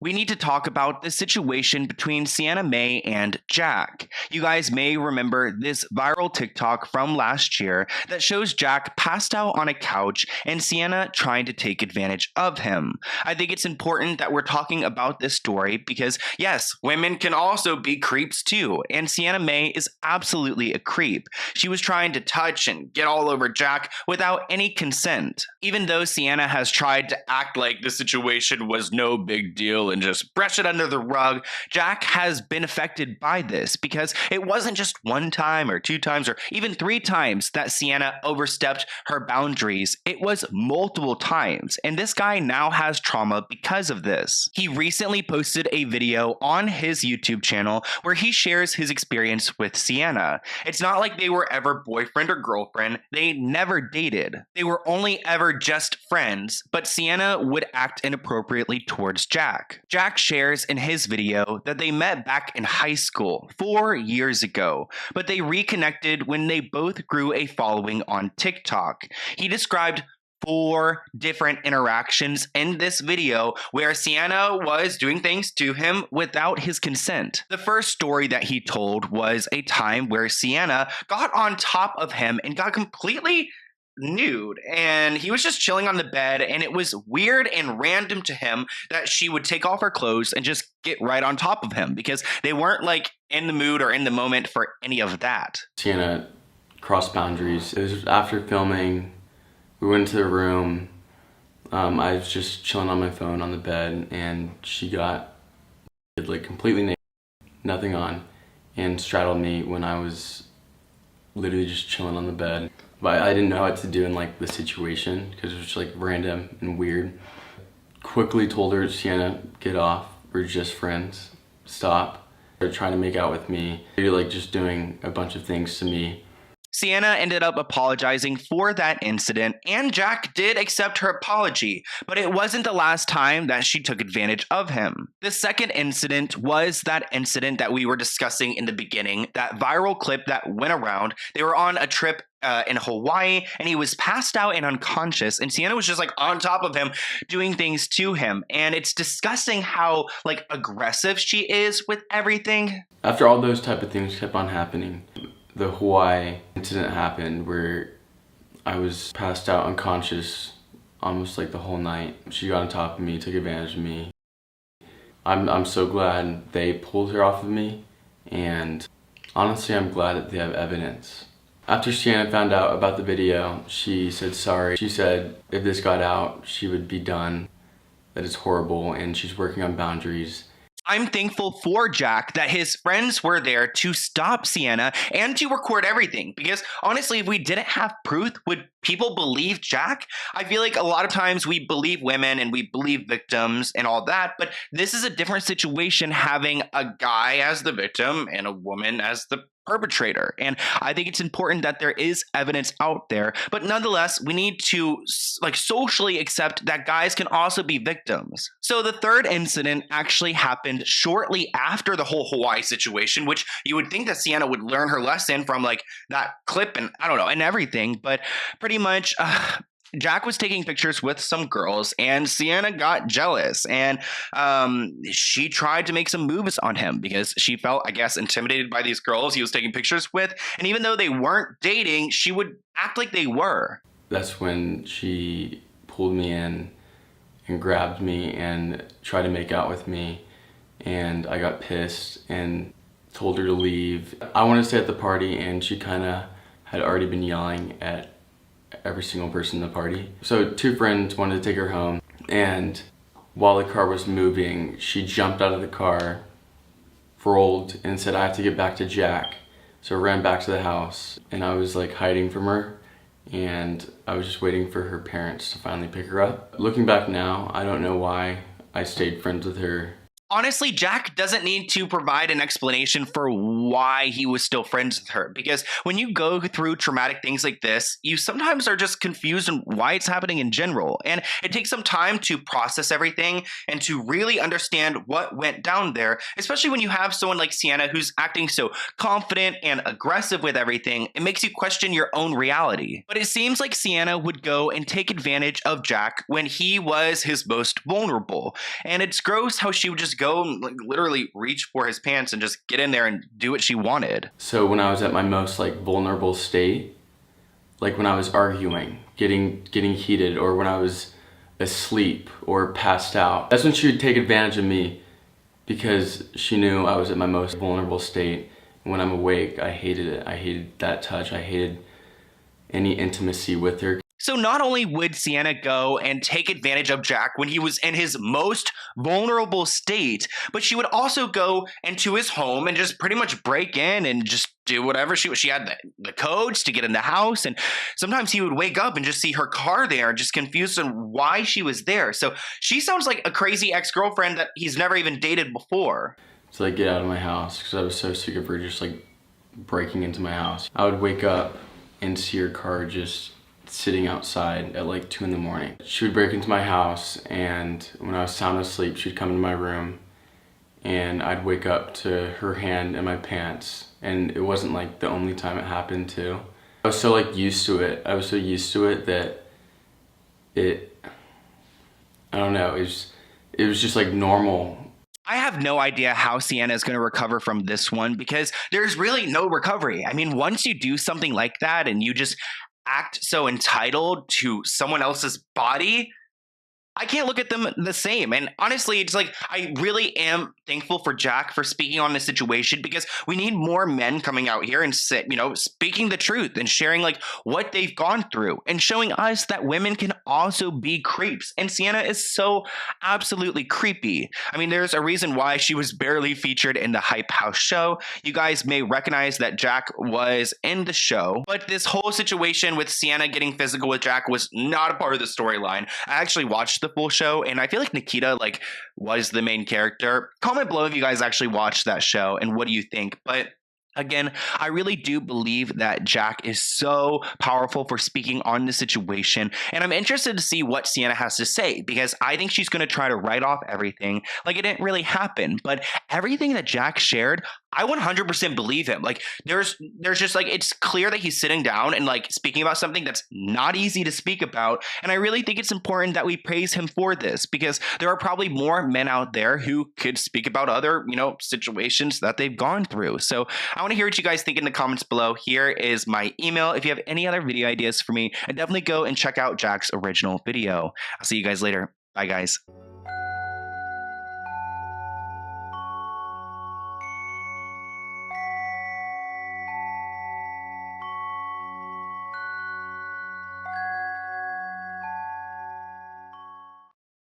we need to talk about the situation between Sienna Mae and Jack. You guys may remember this viral TikTok from last year that shows Jack passed out on a couch and Sienna trying to take advantage of him. I think it's important that we're talking about this story because, yes, women can also be creeps too, and Sienna Mae is absolutely a creep. She was trying to touch and get all over Jack without any consent. Even though Sienna has tried to act like the situation was no big deal and just brush it under the rug, Jack has been affected by this because it wasn't just one time or two times or even three times that Sienna overstepped her boundaries. It was multiple times, and this guy now has trauma because of this. He recently posted a video on his YouTube channel where he shares his experience with Sienna. It's not like they were ever boyfriend or girlfriend. They never dated. They were only ever just friends, but Sienna would act inappropriately towards Jack. Jack shares in his video that they met back in high school 4 years ago, but they reconnected when they both grew a following on TikTok. He described 4 different interactions in this video where Sienna was doing things to him without his consent. The first story that he told was a time where Sienna got on top of him and got completely nude, and he was just chilling on the bed, and it was weird and random to him that she would take off her clothes and just get right on top of him because they weren't like in the mood or in the moment for any of that. Sienna crossed boundaries. It was after filming. We went into the room. I was just chilling on my phone on the bed, and she got like completely naked, nothing on, and straddled me when I was literally just chilling on the bed. But I didn't know what to do in like the situation because it was just like random and weird. Quickly told her, Sienna, get off. We're just friends. Stop. They're trying to make out with me. They're like just doing a bunch of things to me. Sienna ended up apologizing for that incident, and Jack did accept her apology, but it wasn't the last time that she took advantage of him. The second incident was that incident that we were discussing in the beginning, that viral clip that went around. They were on a trip in Hawaii, and he was passed out and unconscious, and Sienna was just like on top of him doing things to him, and it's discussing how like aggressive she is with everything. After all those type of things kept on happening, the Hawaii incident happened where I was passed out unconscious almost like the whole night. She got on top of me, took advantage of me. I'm so glad they pulled her off of me, and honestly I'm glad that they have evidence. After Sienna found out about the video, she said sorry. She said if this got out, she would be done, that it's horrible, and she's working on boundaries. I'm thankful for Jack that his friends were there to stop Sienna and to record everything, because honestly, if we didn't have proof, would people believe Jack? I feel like a lot of times we believe women and we believe victims and all that, but this is a different situation having a guy as the victim and a woman as the perpetrator. And I think it's important that there is evidence out there, but nonetheless, we need to like socially accept that guys can also be victims. So the third incident actually happened shortly after the whole Hawaii situation, which you would think that Sienna would learn her lesson from like that clip and I don't know, and everything, but pretty much Jack was taking pictures with some girls, and Sienna got jealous, and she tried to make some moves on him because she felt, I guess, intimidated by these girls he was taking pictures with, and even though they weren't dating, she would act like they were. That's when she pulled me in and grabbed me and tried to make out with me, and I got pissed and told her to leave. I wanted to stay at the party, and she kind of had already been yelling at every single person in the party. So 2 friends wanted to take her home, and while the car was moving, she jumped out of the car, rolled, and said, I have to get back to Jack. So I ran back to the house, and I was like hiding from her, and I was just waiting for her parents to finally pick her up. Looking back now, I don't know why I stayed friends with her. Honestly, Jack doesn't need to provide an explanation for why he was still friends with her, because when you go through traumatic things like this, you sometimes are just confused on why it's happening in general. And it takes some time to process everything and to really understand what went down there, especially when you have someone like Sienna who's acting so confident and aggressive with everything. It makes you question your own reality. But it seems like Sienna would go and take advantage of Jack when he was his most vulnerable. And it's gross how she would just go and like literally reach for his pants and just get in there and do what she wanted. So when I was at my most like vulnerable state, like when I was arguing, getting heated, or when I was asleep or passed out, that's when she would take advantage of me, because she knew I was at my most vulnerable state. And when I'm awake, I hated it. I hated that touch. I hated any intimacy with her. So not only would Sienna go and take advantage of Jack when he was in his most vulnerable state, but she would also go into his home and just pretty much break in and just do whatever she had the codes to get in the house. And sometimes he would wake up and just see her car there, just confused on why she was there. So she sounds like a crazy ex-girlfriend that he's never even dated before. To like get out of my house, because I was so sick of her just like breaking into my house. I would wake up and see her car just sitting outside at like 2 in the morning. She would break into my house, and when I was sound asleep, she'd come into my room and I'd wake up to her hand in my pants. And it wasn't like the only time it happened too. I was so like used to it. I was so used to it that I don't know, it was just like normal. I have no idea how Sienna is going to recover from this one, because there's really no recovery. I mean, once you do something like that and you just act so entitled to someone else's body, I can't look at them the same. And honestly, it's like, I really am thankful for Jack for speaking on this situation, because we need more men coming out here and speaking the truth and sharing like what they've gone through and showing us that women can also be creeps. And Sienna is so absolutely creepy. I mean, there's a reason why she was barely featured in the Hype House show. You guys may recognize that Jack was in the show, but this whole situation with Sienna getting physical with Jack was not a part of the storyline. I actually watched the full show, and I feel like Nikita was the main character. Comment below if you guys actually watched that show and what do you think. But again, I really do believe that Jack is so powerful for speaking on the situation, and I'm interested to see what Sienna has to say, because I think she's going to try to write off everything like it didn't really happen. But everything that Jack shared, I 100% believe him. Like there's just like, it's clear that he's sitting down and like speaking about something that's not easy to speak about. And I really think it's important that we praise him for this, because there are probably more men out there who could speak about other, situations that they've gone through. So I want to hear what you guys think in the comments below. Here is my email. If you have any other video ideas for me, definitely go and check out Jack's original video. I'll see you guys later. Bye guys.